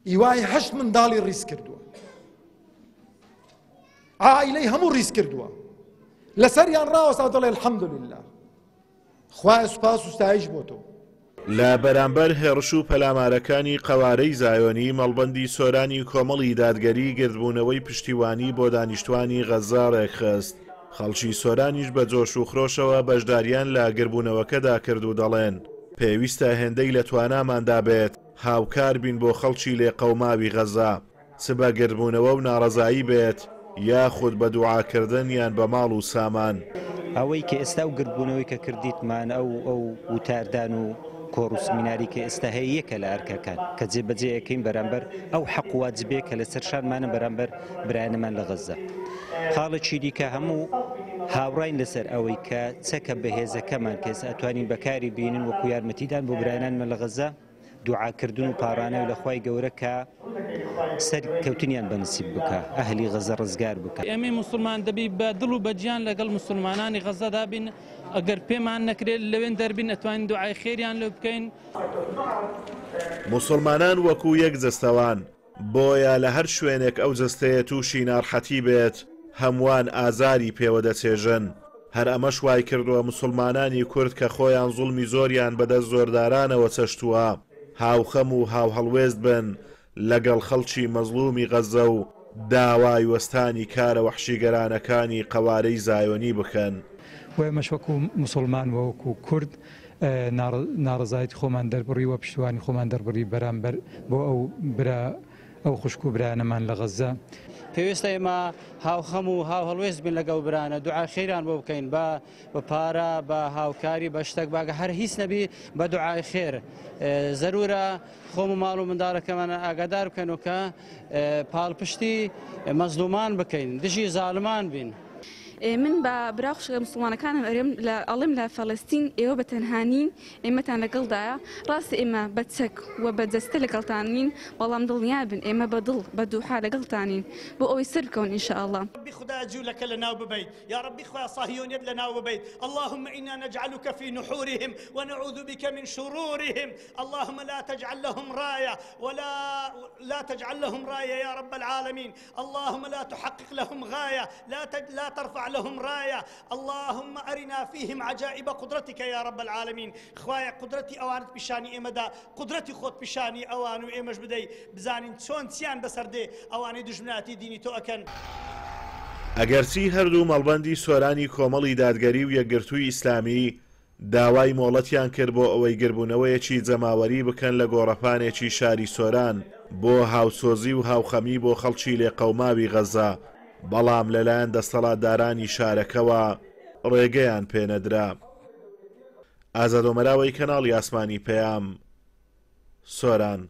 ئیوای 8 منداڵی ڕیس کردووە، عائیلەی هەموو ڕیس کردووە، لەسەریان ڕاوەستا دەڵێ الحەمدولله، خوایە سوپاس و ستایش بۆ تۆ. لە بەرامبەر هێرش و پەلامارەکانی قەوارەی زایۆنی، مەڵبەندی سۆرانی کۆمەڵی دادگەری گردبوونەوەی پشتیوانی بۆ دانیشتوانی غەزا ڕێکخست. خەڵکی سۆرانیش بە جۆش و خرۆشەوە بەشداریان لە گربوونەوەکەدا کرد و دەڵێن پێویستە هێندەی لە تواناماندا بێت هاوکار بین بۆ خەڵکی لێ قەوماوی غەزا، سبە گربوونەوە و ناڕەزایی بێت یاخود بە دوعاکردن یان بە ماڵ و سامان. ئەوەی کە ئێستا و گربوونەوەی کە کردیتمان ئەو وتاردان و کۆڕ و سمیناری کە ئێستا هەیە یەکە لە ئەرکەکان کە جێبەجێ یەکەین بەرامبەر ئەو حەق و واجبێ کە لەسەر شانمانە بەرامبەر برایانەمان لە غەزا. خاڵێکی دیکە هەموو هاوڕاین لەسەر ئەوەی کە چەکە بەهێزەکەمان کە ئێستا ئەتوانین بەکاری بینن وەکو یارمەتیدان بۆ برایانمان لە غەزا، دوعاکردن و پاڕانەوە لە خوای گەورە کە سەرکەوتنیان بەنسیب بکە، ئەهلی غەزە ڕزگار بکە. ئێمە موسڵمان دەبی بە دڵ و بەجیان لەگەڵ موسڵمانانی غەزەدا بین، ئەگەر پێمان نەکرێت لەوێن دەربین ئەتوانین دوعای خێریان لێ بکەین. موسڵمانان وەکو یەک جەستەوان، بۆیە لە هەر شوێنێک ئەو جەستەیە تووشی ناڕحەتی بێت هەمووان ئازاری پێوە دەچێژن. هەر ئەمەش وای کردووە موسڵمانانی کورد کە خۆیان زوڵمی زۆریان بەدەست زۆردارانەوە چەشتووە هاوخەم و هاوهەڵوێست بن لەگەڵ خەڵکی مەزلومی غەزە و داوای وەستانی کارە وەحشیگەرانەکانی قەوارەی زایۆنی بکەن. وەمەش وەکو موسڵمان وەکو کورد ناڕزایەتی خۆمان دەربڕی وە پشتیوانی خۆمان دەربڕی بەرامبەر بۆ ئەو خوشک و برایانەمان لە غەزە. پێویستە ئێمە هاوخەم و هاوهەڵوێست بین لەگەڵ برانە، دوعا خێران بۆ بکەین بە پارە، بە هاوکاری، بە شتێک باگە هەر هیچ نەبی بە دوعای خێر. زەرورە خۆم و ماڵ و منداڵەکەمان ئاگادار بکەن و کە پاڵپشتی مەزلومان بکەین، دژی زاڵمان بین. من بە براخشە مسلمانەکانم ئەڵێم لە فەڵەستین ئێوە بە تەنهانین، ئێمەتان لەگەڵدایە، ڕاستە ئێمە بە چەک و بە جەستە لەگەڵتانین، بەڵام دڵنیا بن ئێمە بە دڵ بە دووحا لەگەڵتانین بۆ ئەوەی سەر بکەون ئینشاءالله. ربي خدا جولك لنا وببيت يا ربي خويا صهيونيت لنا وببيت، اللهم إنا نجعلك في نحورهم ونعوذ بك من شرورهم، اللهم لا تجعل لهم راية لا تجعل لهم راية يا رب العالمين، اللهم لا تحقق لهم غاية، لا ترفع لهم راية، اللهم أرنا فيهم عجائب قدرتك يا رب العالمين. خوايا قدرتي أوانت بشاني إمدا، قدرتي خود بشاني أوان وإمش بدي بزانين چۆن چیان بەسەردێ ئەوانەی دژمناتی دینی تۆ ئەکەن. ئەگەرچی هەردوو مەڵبەندی سۆرانی کۆمەڵی دادگەری و یەکگرتووی ئیسلامی داوای مۆڵەتیان کرد بۆ ئەوەی گربوونەوەیەکی جەماوەری بکەن لە گۆڕەپانێکی شاری سۆران بۆ هاوسۆزی و هاوخەمی بۆ خەڵکی لێ قەوماوی غەزا، بەڵام لەلایەن دەسەڵاتدارانی شارەکەوە ڕێگەیان پێنەدرا. ئازادۆمەراوەی کەناڵی ئاسمانی پەیام، سۆران.